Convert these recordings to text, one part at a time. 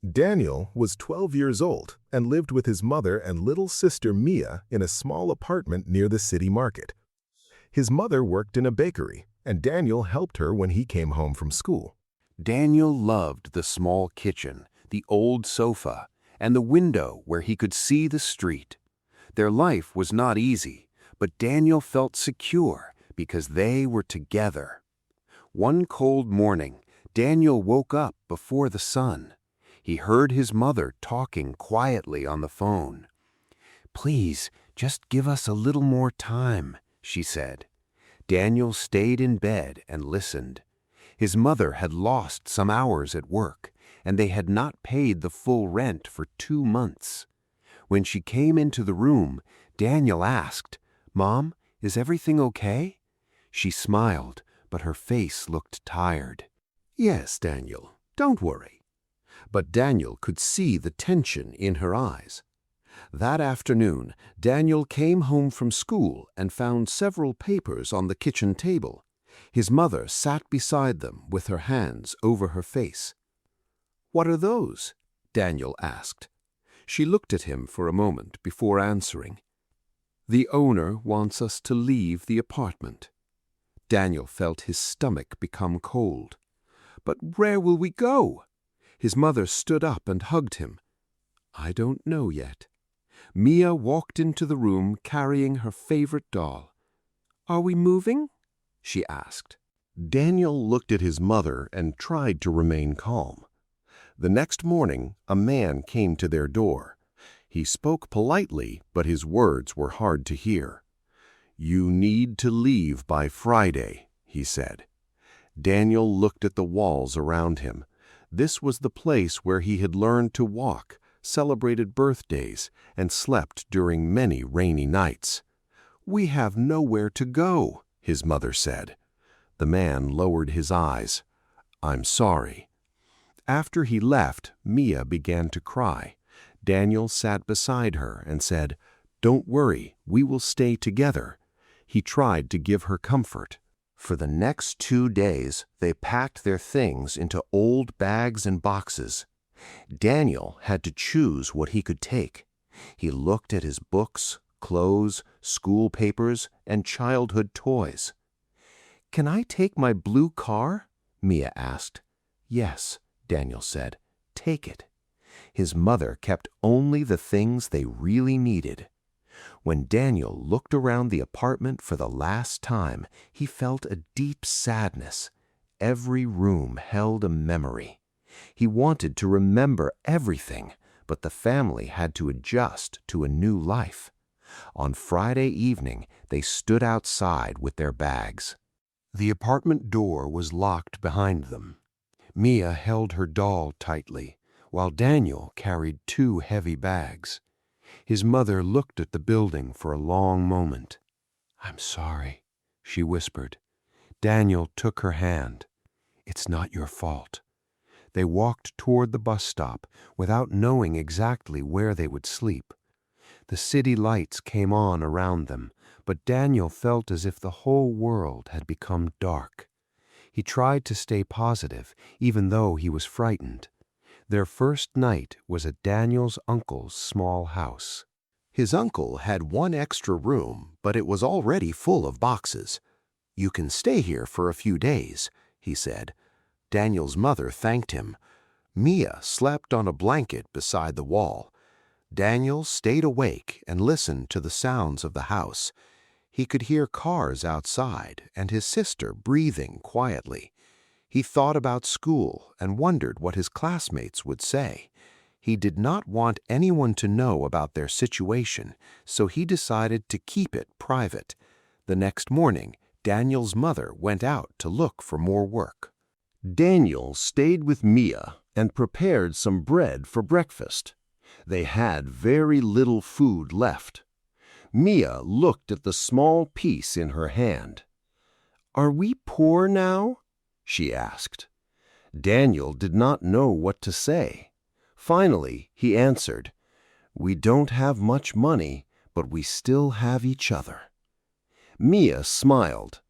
Daniel was 12 years old and lived with his mother and little sister Mia in a small apartment near the city market. His mother worked in a bakery, and Daniel helped her when he came home from school. Daniel loved the small kitchen, the old sofa, and the window where he could see the street. Their life was not easy, but Daniel felt secure because they were together. One cold morning, Daniel woke up before the sun. He heard his mother talking quietly on the phone. "Please, just give us a little more time," she said. Daniel stayed in bed and listened. His mother had lost some hours at work, and they had not paid the full rent for 2 months. When she came into the room, Daniel asked, "Mom, is everything okay?" She smiled, but her face looked tired. "Yes, Daniel, don't worry." But Daniel could see the tension in her eyes. That afternoon, Daniel came home from school and found several papers on the kitchen table. His mother sat beside them with her hands over her face. "What are those?" Daniel asked. She looked at him for a moment before answering. "The owner wants us to leave the apartment." Daniel felt his stomach become cold. "But where will we go?" His mother stood up and hugged him. "I don't know yet." Mia walked into the room carrying her favorite doll. "Are we moving?" she asked. Daniel looked at his mother and tried to remain calm. The next morning, a man came to their door. He spoke politely, but his words were hard to hear. "You need to leave by Friday," he said. Daniel looked at the walls around him. This was the place where he had learned to walk, celebrated birthdays, and slept during many rainy nights. "We have nowhere to go," his mother said. The man lowered his eyes. "I'm sorry." After he left, Mia began to cry. Daniel sat beside her and said, "Don't worry, we will stay together." He tried to give her comfort. For the next 2 days, they packed their things into old bags and boxes. Daniel had to choose what he could take. He looked at his books, clothes, school papers, and childhood toys. "Can I take my blue car?" Mia asked. "Yes," Daniel said. "Take it." His mother kept only the things they really needed. When Daniel looked around the apartment for the last time, he felt a deep sadness. Every room held a memory. He wanted to remember everything, but the family had to adjust to a new life. On Friday evening, they stood outside with their bags. The apartment door was locked behind them. Mia held her doll tightly, while Daniel carried 2 heavy bags. His mother looked at the building for a long moment. "I'm sorry," she whispered. Daniel took her hand. "It's not your fault." They walked toward the bus stop without knowing exactly where they would sleep. The city lights came on around them, but Daniel felt as if the whole world had become dark. He tried to stay positive, even though he was frightened. Their first night was at Daniel's uncle's small house. His uncle had 1 extra room, but it was already full of boxes. "You can stay here for a few days," he said. Daniel's mother thanked him. Mia slept on a blanket beside the wall. Daniel stayed awake and listened to the sounds of the house. He could hear cars outside and his sister breathing quietly. He thought about school and wondered what his classmates would say. He did not want anyone to know about their situation, so he decided to keep it private. The next morning, Daniel's mother went out to look for more work. Daniel stayed with Mia and prepared some bread for breakfast. They had very little food left. Mia looked at the small piece in her hand. "Are we poor now?" she asked. Daniel did not know what to say. Finally, he answered, "We don't have much money, but we still have each other." Mia smiled.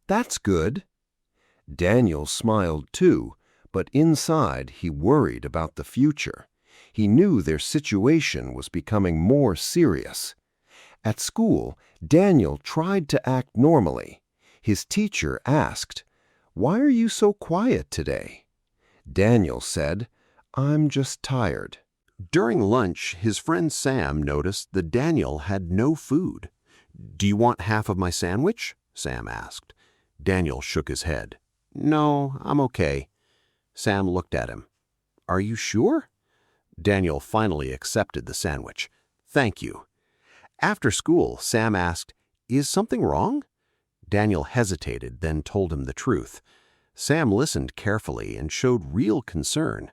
"That's good." Daniel smiled too, But inside, he worried about the future. He knew their situation was becoming more serious. At school, Daniel tried to act normally. His teacher asked, "Why are you so quiet today?" Daniel said, "I'm just tired." During lunch, his friend Sam noticed that Daniel had no food. "Do you want half of my sandwich?" Sam asked. Daniel shook his head. "No, I'm okay." Sam looked at him. "Are you sure?" Daniel finally accepted the sandwich. "Thank you." After school, Sam asked, "Is something wrong?" Daniel hesitated, then told him the truth. Sam listened carefully and showed real concern.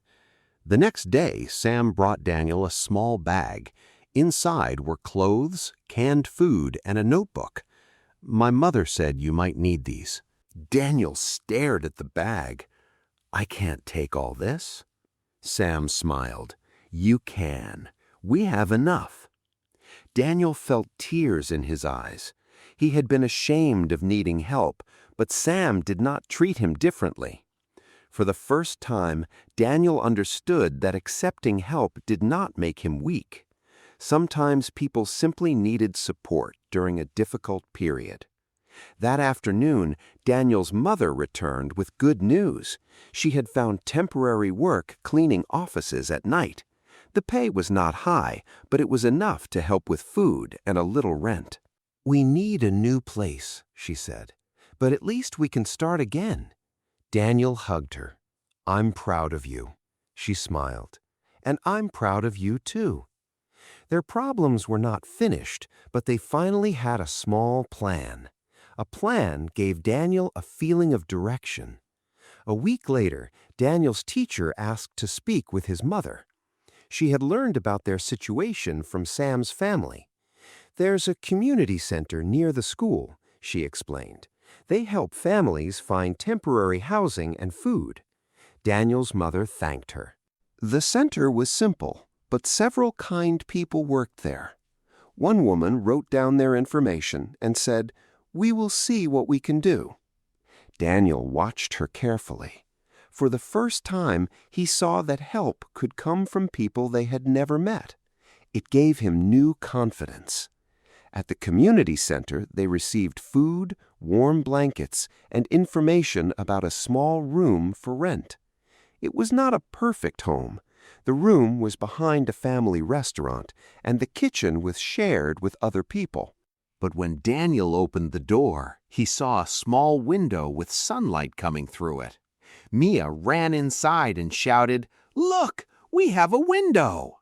The next day, Sam brought Daniel a small bag. Inside were clothes, canned food, and a notebook. "My mother said you might need these." Daniel stared at the bag. "I can't take all this." Sam smiled. "You can. We have enough." Daniel felt tears in his eyes. He had been ashamed of needing help, but Sam did not treat him differently. For the first time, Daniel understood that accepting help did not make him weak. Sometimes people simply needed support during a difficult period. That afternoon, Daniel's mother returned with good news. She had found temporary work cleaning offices at night. The pay was not high, but it was enough to help with food and a little rent. "We need a new place," she said, "but at least we can start again." Daniel hugged her. "I'm proud of you," she smiled. "And I'm proud of you too." Their problems were not finished, but they finally had a small plan. A plan gave Daniel a feeling of direction. A week later, Daniel's teacher asked to speak with his mother. She had learned about their situation from Sam's family. "There's a community center near the school," she explained. "They help families find temporary housing and food." Daniel's mother thanked her. The center was simple, but several kind people worked there. One woman wrote down their information and said, "We will see what we can do." Daniel watched her carefully. For the first time, he saw that help could come from people they had never met. It gave him new confidence. At the community center, they received food, warm blankets, and information about a small room for rent. It was not a perfect home. The room was behind a family restaurant, and the kitchen was shared with other people. But when Daniel opened the door, he saw a small window with sunlight coming through it. Mia ran inside and shouted, "Look, we have a window!"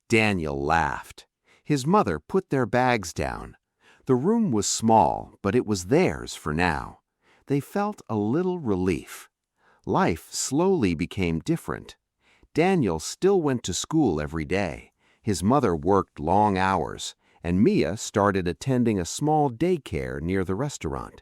Daniel laughed. His mother put their bags down. The room was small, but it was theirs for now. They felt a little relief. Life slowly became different. Daniel still went to school every day. His mother worked long hours, and Mia started attending a small daycare near the restaurant.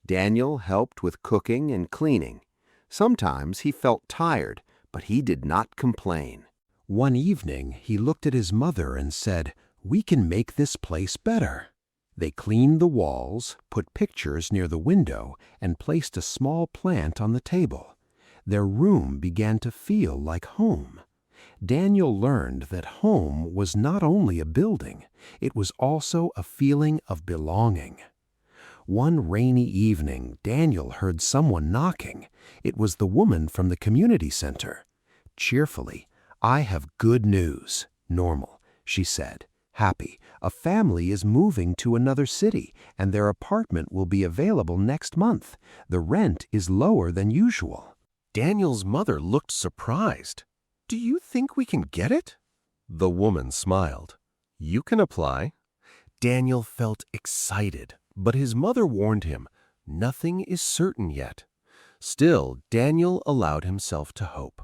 Daniel helped with cooking and cleaning. Sometimes he felt tired, but he did not complain. One evening, he looked at his mother and said, "We can make this place better." They cleaned the walls, put pictures near the window, and placed a small plant on the table. Their room began to feel like home. Daniel learned that home was not only a building, it was also a feeling of belonging. One rainy evening, Daniel heard someone knocking. It was the woman from the community center. Cheerfully, "I have good news." "Normal," she said. "Happy. A family is moving to another city, and their apartment will be available next month. The rent is lower than usual." Daniel's mother looked surprised. "Do you think we can get it?" The woman smiled. "You can apply." Daniel felt excited, but his mother warned him, "Nothing is certain yet." Still, Daniel allowed himself to hope.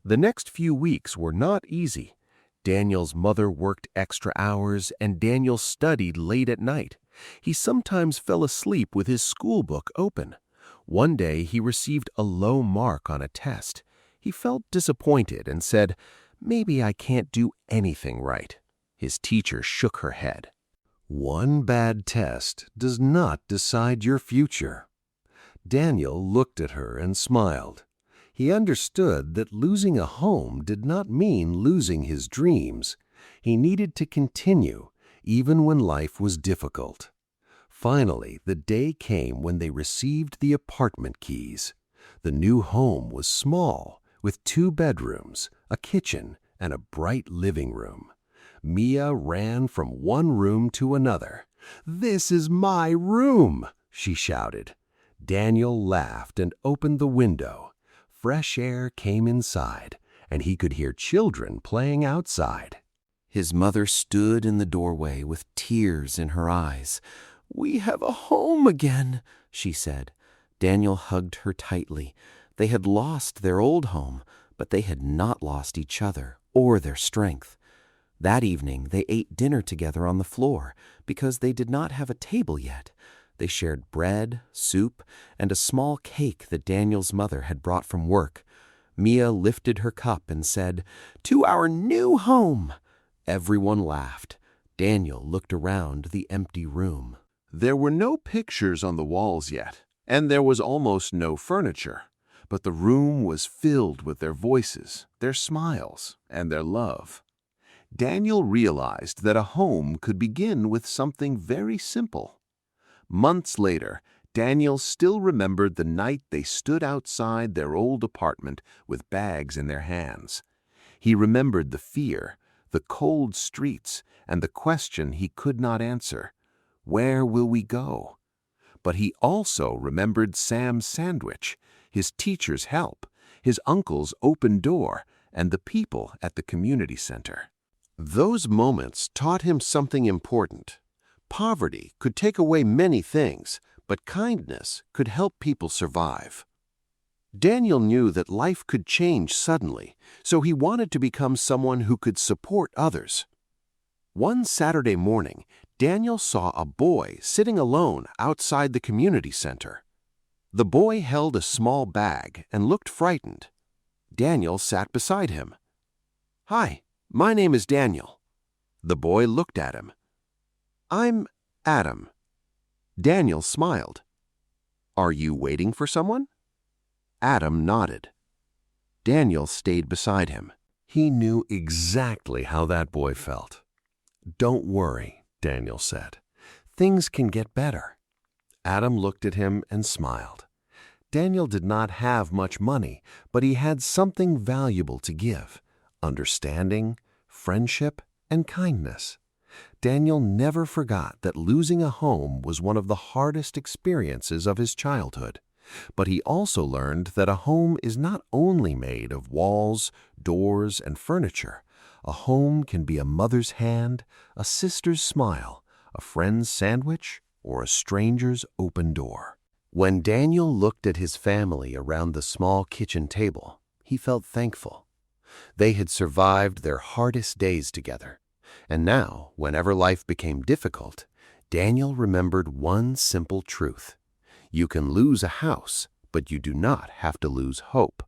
The next few weeks were not easy. Daniel's mother worked extra hours, and Daniel studied late at night. He sometimes fell asleep with his school book open. One day he received a low mark on a test. He felt disappointed and said, "Maybe I can't do anything right." His teacher shook her head. "One bad test does not decide your future." Daniel looked at her and smiled. He understood that losing a home did not mean losing his dreams. He needed to continue, even when life was difficult. Finally, the day came when they received the apartment keys. The new home was small, with 2 bedrooms, a kitchen, and a bright living room. Mia ran from one room to another. "This is my room!" she shouted. Daniel laughed and opened the window. Fresh air came inside, and he could hear children playing outside. His mother stood in the doorway with tears in her eyes. "We have a home again," she said. Daniel hugged her tightly. They had lost their old home, but they had not lost each other or their strength. That evening, they ate dinner together on the floor because they did not have a table yet. They shared bread, soup, and a small cake that Daniel's mother had brought from work. Mia lifted her cup and said, "To our new home!" Everyone laughed. Daniel looked around the empty room. There were no pictures on the walls yet, and there was almost no furniture. But the room was filled with their voices, their smiles, and their love. Daniel realized that a home could begin with something very simple. Months later, Daniel still remembered the night they stood outside their old apartment with bags in their hands. He remembered the fear, the cold streets, and the question he could not answer: "Where will we go?" But he also remembered Sam's sandwich, his teacher's help, his uncle's open door, and the people at the community center. Those moments taught him something important. Poverty could take away many things, but kindness could help people survive. Daniel knew that life could change suddenly, so he wanted to become someone who could support others. One Saturday morning, Daniel saw a boy sitting alone outside the community center. The boy held a small bag and looked frightened. Daniel sat beside him. "Hi, my name is Daniel." The boy looked at him. "I'm Adam." Daniel smiled. "Are you waiting for someone?" Adam nodded. Daniel stayed beside him. He knew exactly how that boy felt. "Don't worry," Daniel said. "Things can get better." Adam looked at him and smiled. Daniel did not have much money, but he had something valuable to give: understanding, friendship, and kindness. Daniel never forgot that losing a home was one of the hardest experiences of his childhood. But he also learned that a home is not only made of walls, doors, and furniture. A home can be a mother's hand, a sister's smile, a friend's sandwich, or a stranger's open door. When Daniel looked at his family around the small kitchen table, he felt thankful. They had survived their hardest days together. And now, whenever life became difficult, Daniel remembered one simple truth: you can lose a house, but you do not have to lose hope.